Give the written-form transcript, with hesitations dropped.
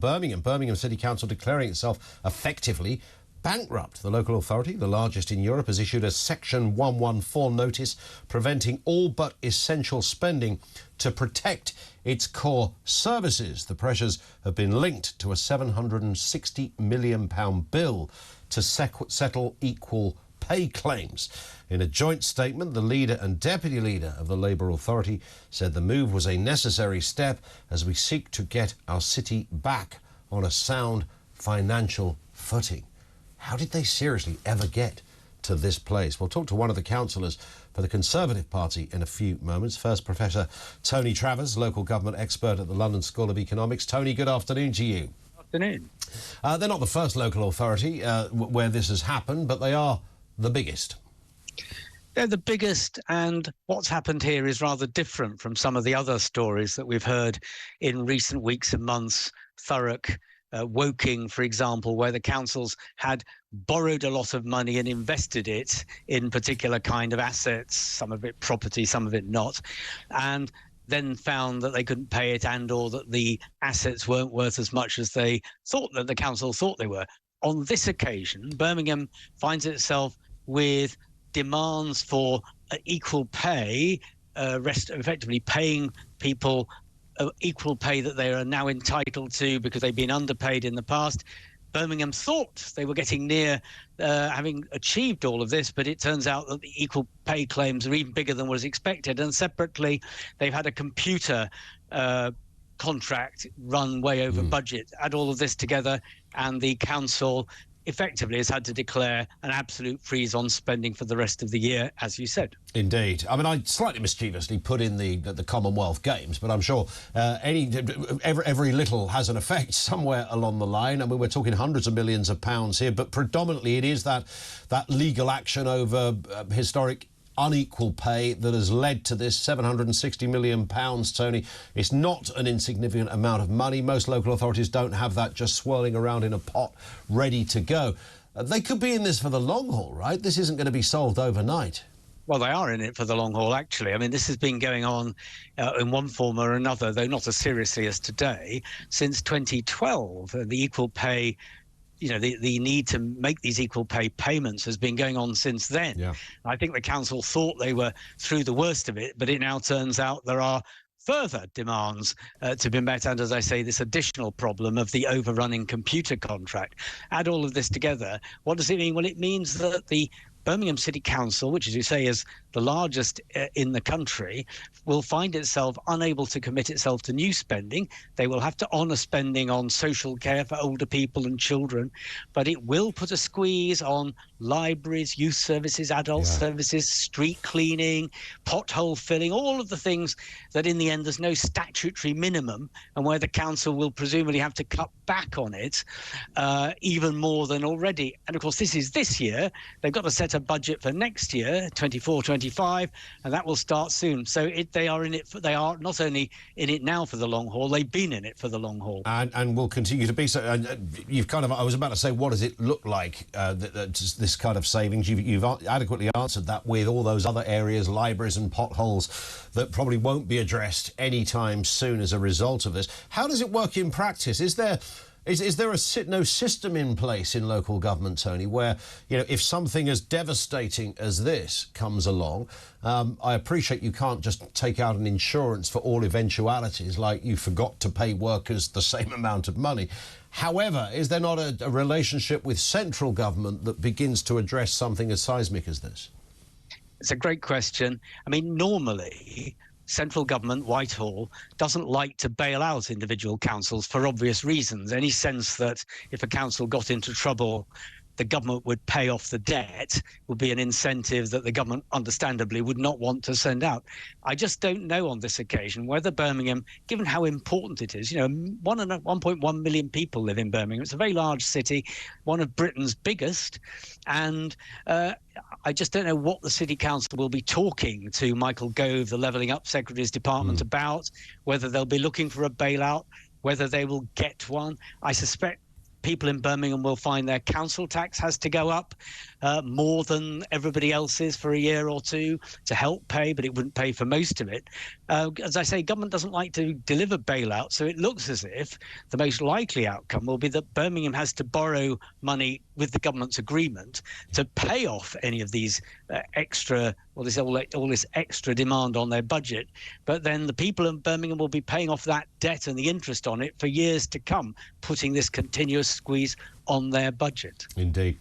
Birmingham City Council declaring itself effectively bankrupt. The local authority, the largest in Europe, has issued a Section 114 notice preventing all but essential spending to protect its core services. The pressures have been linked to a £760 million bill to settle equal pay claims. In a joint statement, the leader and deputy leader of the Labour Authority said the move was a necessary step as we seek to get our city back on a sound financial footing. How did they seriously ever get to this place? We'll talk to one of the councillors for the Conservative Party in a few moments. First, Professor Tony Travers, local government expert at the London School of Economics. Tony, good afternoon to you. Afternoon. They're not the first local authority where this has happened, but they are the biggest. They're the biggest, and what's happened here is rather different from some of the other stories that we've heard in recent weeks and months. Thurrock, Woking, for example, where the councils had borrowed a lot of money and invested it in particular kind of assets, some of it property, some of it not, and then found that they couldn't pay it and or that the assets weren't worth as much as they thought that the council thought they were. On this occasion, Birmingham finds itself with demands for equal pay, effectively paying people equal pay that they are now entitled to because they've been underpaid in the past. Birmingham thought they were getting near having achieved all of this, but it turns out that the equal pay claims are even bigger than was expected. And separately, they've had a computer contract run way over budget. Add all of this together, and the council effectively has had to declare an absolute freeze on spending for the rest of the year, as you said. Indeed. I mean, I slightly mischievously put in the Commonwealth Games, but I'm sure every little has an effect somewhere along the line. I mean, we're talking hundreds of millions of pounds here, but predominantly it is that legal action over historic unequal pay that has led to this £760 million, Tony. It's not an insignificant amount of money. Most local authorities don't have that just swirling around in a pot ready to go. They could be in this for the long haul, right? This isn't going to be solved overnight. Well, they are in it for the long haul, actually. I mean, this has been going on in one form or another, though not as seriously as today, since 2012. The equal pay, the need to make these equal pay payments has been going on since then. Yeah. I think the council thought they were through the worst of it, but it now turns out there are further demands to be met, and as I say, this additional problem of the overrunning computer contract. Add all of this together, what does it mean? Well, it means that the Birmingham City Council, which, as you say, is the largest in the country, will find itself unable to commit itself to new spending. They will have to honour spending on social care for older people and children, but it will put a squeeze on libraries, youth services, adult services, street cleaning, pothole filling, all of the things that in the end there's no statutory minimum, and where the council will presumably have to cut back on it even more than already. And of course, this is this year. They've got to set a budget for next year, 24-25, and that will start soon. So they are in it. They are not only in it now for the long haul; they've been in it for the long haul, and will continue to be so. You've kind of. I was about to say, what does it look like? This kind of savings. You've adequately answered that with all those other areas, libraries and potholes, that probably won't be addressed anytime soon as a result of this. How does it work in practice? Is there no system in place in local government, Tony, where, if something as devastating as this comes along, I appreciate you can't just take out an insurance for all eventualities, like you forgot to pay workers the same amount of money. However, is there not a relationship with central government that begins to address something as seismic as this? It's a great question. I mean, normally central government, Whitehall, doesn't like to bail out individual councils for obvious reasons. Any sense that if a council got into trouble, the government would pay off the debt would be an incentive that the government understandably would not want to send out. I just don't know on this occasion whether Birmingham, given how important it is, 1.1 million people live in Birmingham. It's a very large city, one of Britain's biggest, and I just don't know what the City Council will be talking to Michael Gove, the Levelling Up Secretary's Department, about, whether they'll be looking for a bailout, whether they will get one. I suspect people in Birmingham will find their council tax has to go up. more than everybody else is for a year or two to help pay, but it wouldn't pay for most of it. As I say, government doesn't like to deliver bailouts, so it looks as if the most likely outcome will be that Birmingham has to borrow money with the government's agreement to pay off any of these extra, all this extra demand on their budget. But then the people in Birmingham will be paying off that debt and the interest on it for years to come, putting this continuous squeeze on their budget. Indeed.